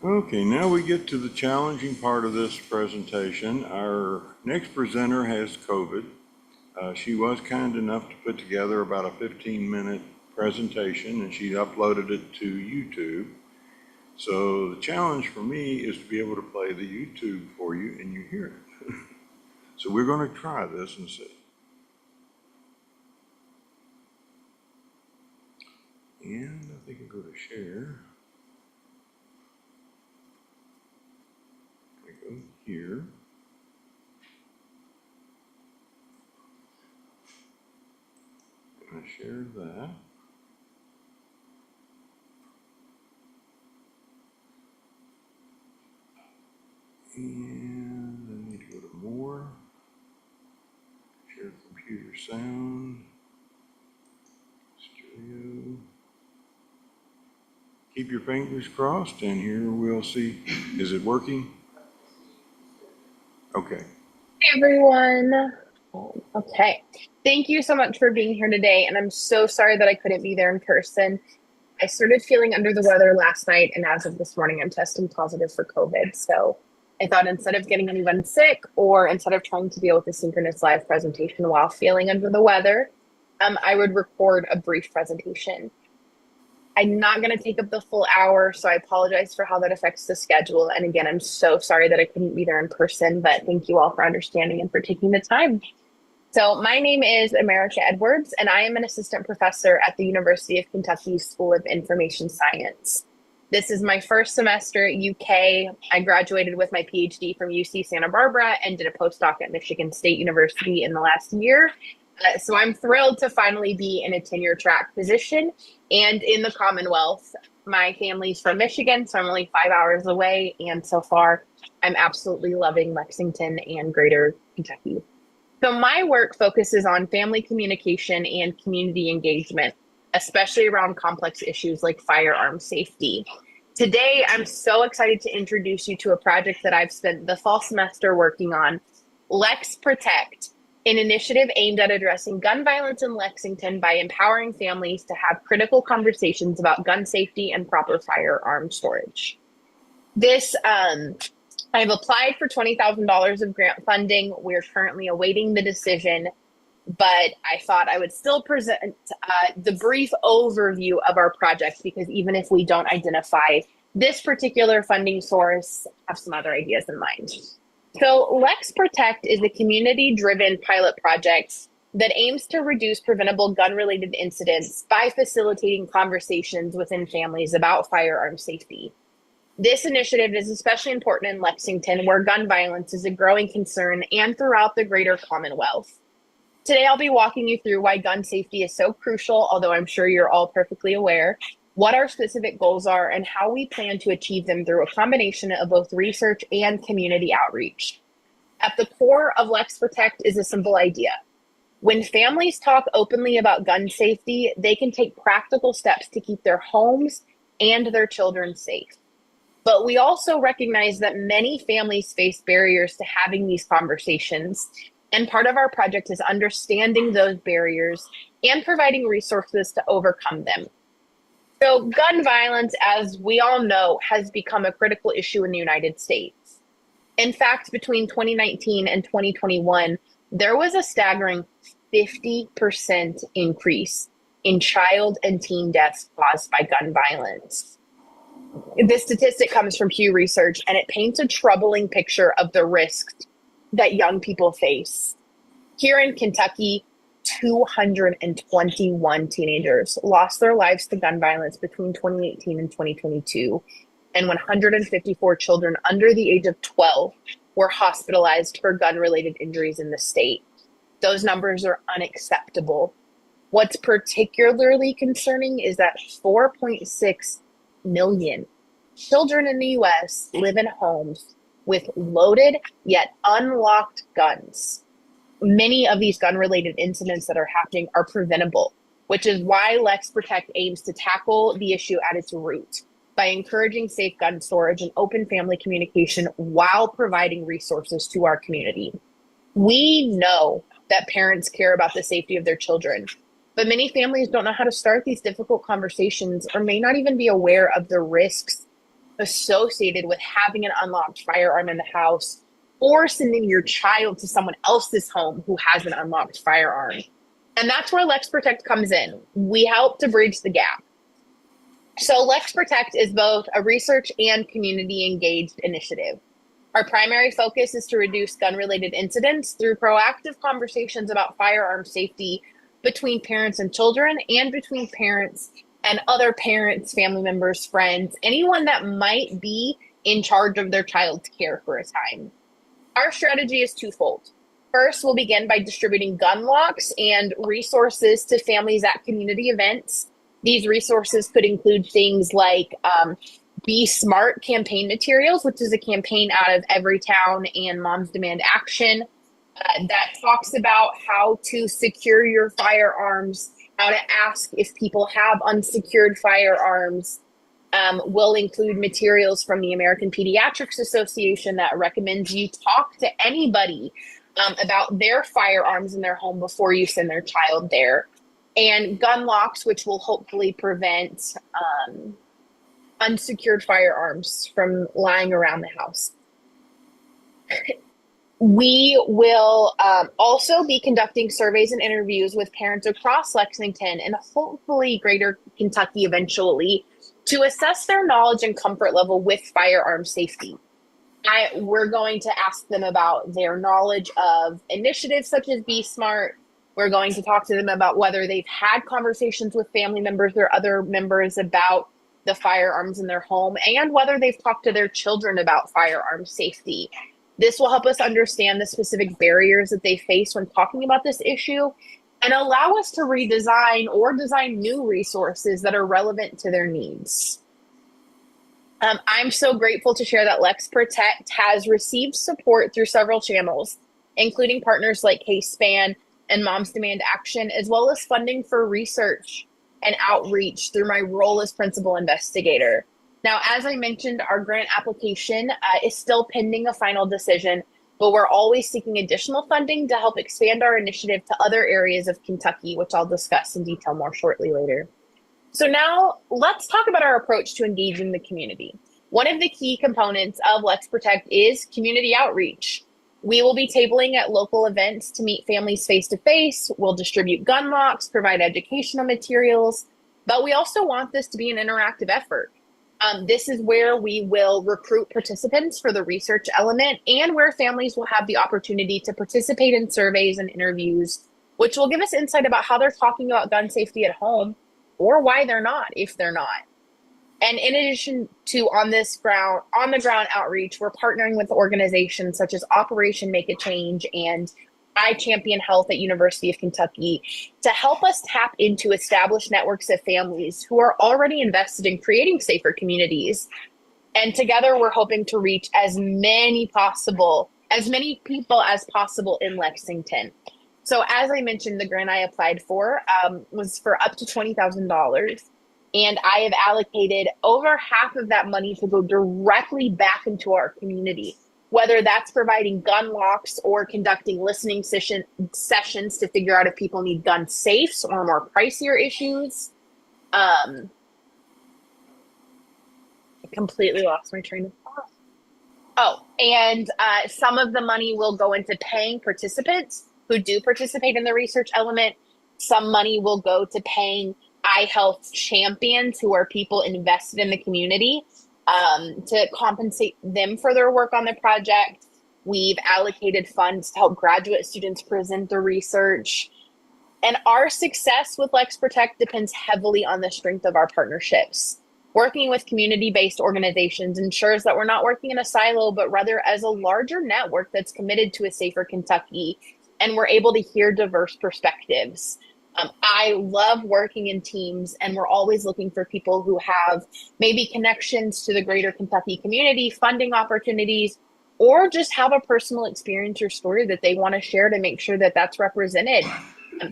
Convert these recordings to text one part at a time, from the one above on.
Okay, now we get to the challenging part of this presentation. Our next presenter has COVID. She was kind enough to put together about a 15-minute presentation, and she uploaded it to YouTube. So the challenge for me is to be able to play the YouTube for you and you hear it. So we're going to try this and see. And I think I go to share. I go here. And I share that. And I need to go to more. Share computer sound. Stereo. Keep your fingers crossed, and here we'll see. Is it working? Okay. Hey everyone. Okay. Thank you so much for being here today. And I'm so sorry that I couldn't be there in person. I started feeling under the weather last night, and as of this morning, I'm testing positive for COVID. So I thought instead of getting anyone sick or instead of trying to deal with a synchronous live presentation while feeling under the weather, I would record a brief presentation. I'm not going to take up the full hour, so I apologize for how that affects the schedule. And again, I'm so sorry that I couldn't be there in person, but thank you all for understanding and for taking the time. So my name is America Edwards, and I am an assistant professor at the University of Kentucky School of Information Science. This is my first semester at UK. I graduated with my PhD from UC Santa Barbara and did a postdoc at Michigan State University in the last year. So I'm thrilled to finally be in a tenure track position and in the Commonwealth. My family's from Michigan, so I'm only 5 hours away. And so far, I'm absolutely loving Lexington and greater Kentucky. So my work focuses on family communication and community engagement, especially around complex issues like firearm safety. Today, I'm so excited to introduce you to a project that I've spent the fall semester working on, LexProtect, an initiative aimed at addressing gun violence in Lexington by empowering families to have critical conversations about gun safety and proper firearm storage. I've applied for $20,000 of grant funding. We're currently awaiting the decision, but I thought I would still present the brief overview of our project, because even if we don't identify this particular funding source, I have some other ideas in mind. So LexProtect is a community-driven pilot project that aims to reduce preventable gun-related incidents by facilitating conversations within families about firearm safety. This initiative is especially important in Lexington, where gun violence is a growing concern, and throughout the greater Commonwealth. Today, I'll be walking you through why gun safety is so crucial, although I'm sure you're all perfectly aware, what our specific goals are, and how we plan to achieve them through a combination of both research and community outreach. At the core of LexProtect is a simple idea. When families talk openly about gun safety, they can take practical steps to keep their homes and their children safe. But we also recognize that many families face barriers to having these conversations. And part of our project is understanding those barriers and providing resources to overcome them. So gun violence, as we all know, has become a critical issue in the United States. In fact, between 2019 and 2021, there was a staggering 50% increase in child and teen deaths caused by gun violence. This statistic comes from Pew Research, and it paints a troubling picture of the risks that young people face. Here in Kentucky, 221 teenagers lost their lives to gun violence between 2018 and 2022, and 154 children under the age of 12 were hospitalized for gun-related injuries in the state. Those numbers are unacceptable. What's particularly concerning is that 4.6 million children in the US live in homes with loaded yet unlocked guns. Many of these gun-related incidents that are happening are preventable, which is why LexProtect aims to tackle the issue at its root by encouraging safe gun storage and open family communication while providing resources to our community. We know that parents care about the safety of their children, but many families don't know how to start these difficult conversations or may not even be aware of the risks associated with having an unlocked firearm in the house or sending your child to someone else's home who has an unlocked firearm. And that's where LexProtect comes in. We help to bridge the gap. So LexProtect is both a research and community engaged initiative. Our primary focus is to reduce gun-related incidents through proactive conversations about firearm safety between parents and children, and between parents and other parents, family members, friends, anyone that might be in charge of their child's care for a time. Our strategy is twofold. First, we'll begin by distributing gun locks and resources to families at community events. These resources could include things like Be Smart campaign materials, which is a campaign out of Everytown and Moms Demand Action that talks about how to secure your firearms, how to ask if people have unsecured firearms. Will include materials from the American Pediatrics Association that recommends you talk to anybody about their firearms in their home before you send their child there. And gun locks, which will hopefully prevent unsecured firearms from lying around the house. We will also be conducting surveys and interviews with parents across Lexington and hopefully greater Kentucky eventually to assess their knowledge and comfort level with firearm safety. We're going to ask them about their knowledge of initiatives such as Be Smart. We're going to talk to them about whether they've had conversations with family members or other members about the firearms in their home, and whether they've talked to their children about firearm safety. This will help us understand the specific barriers that they face when talking about this issue and allow us to redesign or design new resources that are relevant to their needs. I'm so grateful to share that LexProtect has received support through several channels, including partners like K-SPAN and Moms Demand Action, as well as funding for research and outreach through my role as principal investigator. Now, as I mentioned, our grant application is still pending a final decision, but we're always seeking additional funding to help expand our initiative to other areas of Kentucky, which I'll discuss in detail more shortly later. So now let's talk about our approach to engaging the community. One of the key components of LexProtect is community outreach. We will be tabling at local events to meet families face-to-face. We'll distribute gun locks, provide educational materials, but we also want this to be an interactive effort. This is where we will recruit participants for the research element and where families will have the opportunity to participate in surveys and interviews, which will give us insight about how they're talking about gun safety at home or why they're not, if they're not. And in addition to on the ground outreach, we're partnering with organizations such as Operation Make a Change and I Champion Health at University of Kentucky to help us tap into established networks of families who are already invested in creating safer communities. And together we're hoping to reach as many people as possible in Lexington. So as I mentioned, the grant I applied for was for up to $20,000. And I have allocated over half of that money to go directly back into our community, whether that's providing gun locks or conducting listening sessions to figure out if people need gun safes or more pricier issues. I completely lost my train of thought. Oh, and some of the money will go into paying participants who do participate in the research element. Some money will go to paying iHealth champions, who are people invested in the community, to compensate them for their work on the project. We've allocated funds to help graduate students present the research. And our success with LexProtect depends heavily on the strength of our partnerships. Working with community-based organizations ensures that we're not working in a silo, but rather as a larger network that's committed to a safer Kentucky, and we're able to hear diverse perspectives. I love working in teams, and we're always looking for people who have maybe connections to the greater Kentucky community, funding opportunities, or just have a personal experience or story that they want to share to make sure that that's represented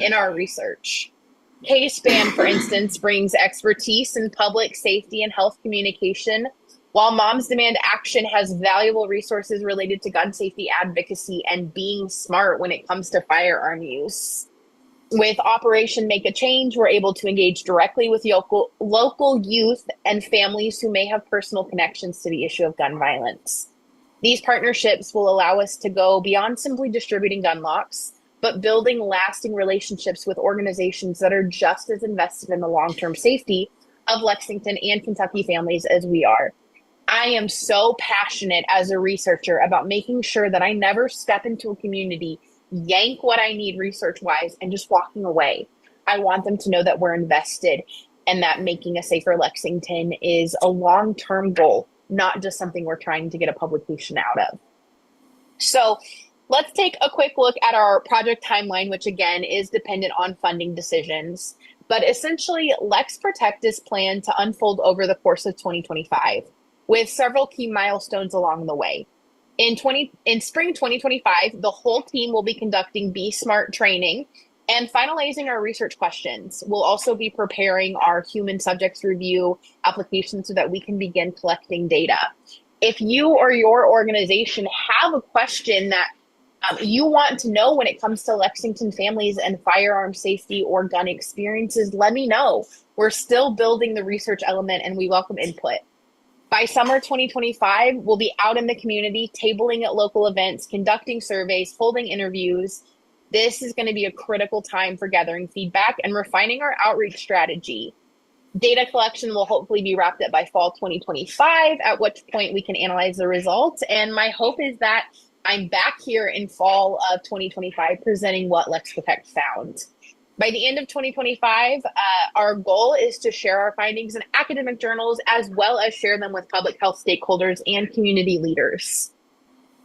in our research. K-SPAN, for instance, brings expertise in public safety and health communication, while Moms Demand Action has valuable resources related to gun safety advocacy and being smart when it comes to firearm use. With Operation Make a Change, we're able to engage directly with local youth and families who may have personal connections to the issue of gun violence. These partnerships will allow us to go beyond simply distributing gun locks, but building lasting relationships with organizations that are just as invested in the long-term safety of Lexington and Kentucky families as we are. I am so passionate as a researcher about making sure that I never step into a community, yank what I need research wise, and just walking away. I want them to know that we're invested and that making a safer Lexington is a long term goal, not just something we're trying to get a publication out of. So let's take a quick look at our project timeline, which again is dependent on funding decisions. But essentially, LexProtect is planned to unfold over the course of 2025 with several key milestones along the way. In spring 2025, the whole team will be conducting Be Smart training and finalizing our research questions. We'll also be preparing our human subjects review application so that we can begin collecting data. If you or your organization have a question that you want to know when it comes to Lexington families and firearm safety or gun experiences, let me know. We're still building the research element and we welcome input. By summer 2025, we'll be out in the community, tabling at local events, conducting surveys, holding interviews. This is going to be a critical time for gathering feedback and refining our outreach strategy. Data collection will hopefully be wrapped up by fall 2025, at which point we can analyze the results. And my hope is that I'm back here in fall of 2025 presenting what LexProtect found. By the end of 2025, our goal is to share our findings in academic journals as well as share them with public health stakeholders and community leaders.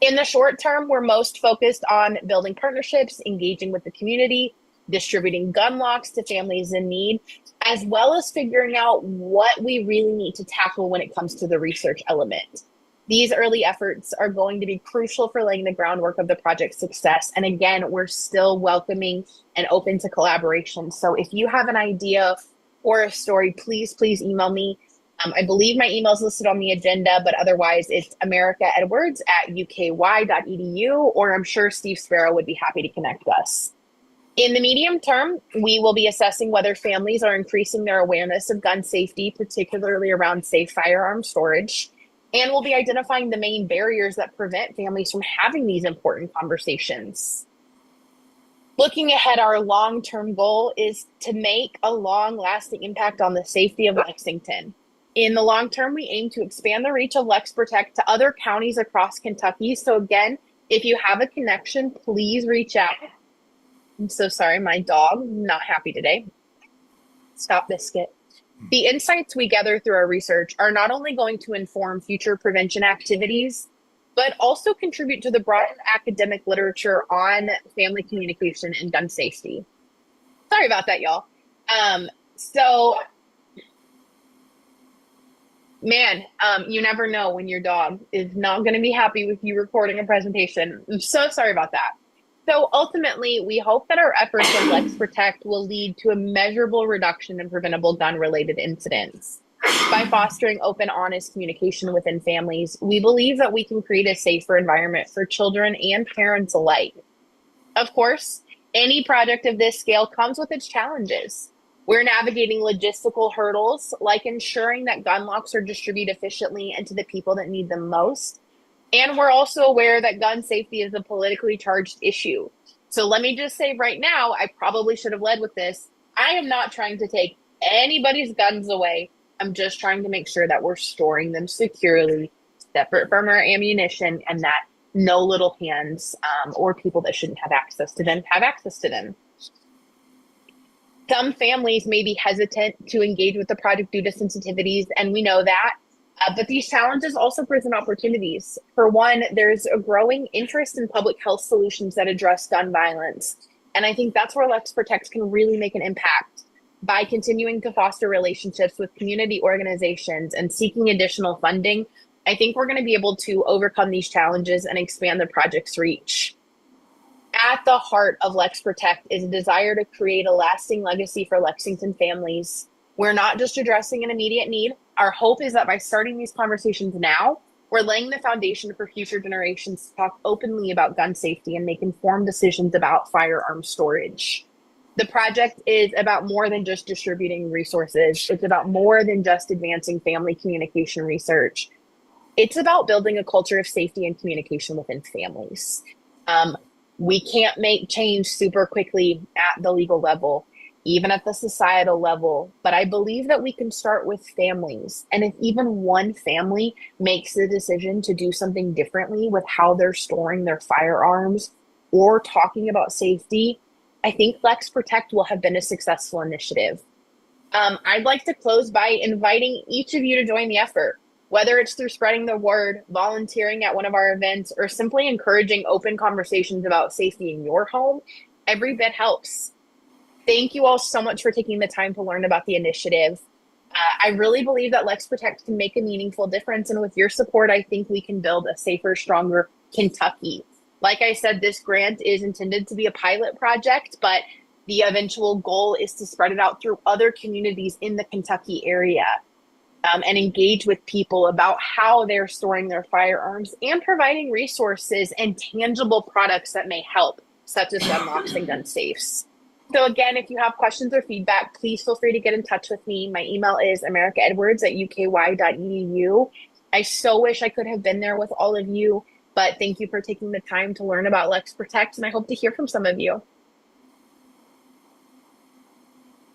In the short term, we're most focused on building partnerships, engaging with the community, distributing gun locks to families in need, as well as figuring out what we really need to tackle when it comes to the research element. These early efforts are going to be crucial for laying the groundwork of the project's success. And again, we're still welcoming and open to collaboration. So if you have an idea or a story, please email me. I believe my email is listed on the agenda, but otherwise it's americaedwards@uky.edu, or I'm sure Steve Sparrow would be happy to connect us. In the medium term, we will be assessing whether families are increasing their awareness of gun safety, particularly around safe firearm storage. And we'll be identifying the main barriers that prevent families from having these important conversations. Looking ahead, our long-term goal is to make a long-lasting impact on the safety of Lexington. In the long term, we aim to expand the reach of LexProtect to other counties across Kentucky. So again, if you have a connection, please reach out. I'm so sorry, my dog, not happy today. Stop, Biscuit. The insights we gather through our research are not only going to inform future prevention activities, but also contribute to the broader academic literature on family communication and gun safety. Sorry about that, y'all. You never know when your dog is not going to be happy with you recording a presentation. I'm so sorry about that. So ultimately, we hope that our efforts with LexProtect will lead to a measurable reduction in preventable gun-related incidents. By fostering open, honest communication within families, we believe that we can create a safer environment for children and parents alike. Of course, any project of this scale comes with its challenges. We're navigating logistical hurdles, like ensuring that gun locks are distributed efficiently and to the people that need them most. And we're also aware that gun safety is a politically charged issue. So let me just say right now, I probably should have led with this. I am not trying to take anybody's guns away. I'm just trying to make sure that we're storing them securely, separate from our ammunition, and that no little hands or people that shouldn't have access to them have access to them. Some families may be hesitant to engage with the project due to sensitivities, and we know that. But these challenges also present opportunities. For one, there's a growing interest in public health solutions that address gun violence. And I think that's where LexProtect can really make an impact. By continuing to foster relationships with community organizations and seeking additional funding, I think we're going to be able to overcome these challenges and expand the project's reach. At the heart of LexProtect is a desire to create a lasting legacy for Lexington families. We're not just addressing an immediate need. Our hope is that by starting these conversations now, we're laying the foundation for future generations to talk openly about gun safety and make informed decisions about firearm storage. The project is about more than just distributing resources. It's about more than just advancing family communication research. It's about building a culture of safety and communication within families. Um, we can't make change super quickly at the legal level, even at the societal level, but I believe that we can start with families. And if even one family makes the decision to do something differently with how they're storing their firearms or talking about safety, I think LexProtect will have been a successful initiative. I'd like to close by inviting each of you to join the effort, whether it's through spreading the word, volunteering at one of our events, or simply encouraging open conversations about safety in your home. Every bit helps. Thank you all so much for taking the time to learn about the initiative. I really believe that LexProtect can make a meaningful difference. And with your support, I think we can build a safer, stronger Kentucky. Like I said, this grant is intended to be a pilot project, but the eventual goal is to spread it out through other communities in the Kentucky area, and engage with people about how they're storing their firearms and providing resources and tangible products that may help, such as gun locks and gun safes. So again, if you have questions or feedback, please feel free to get in touch with me. My email is americaedwards@uky.edu. I so wish I could have been there with all of you, but thank you for taking the time to learn about LexProtect, and I hope to hear from some of you.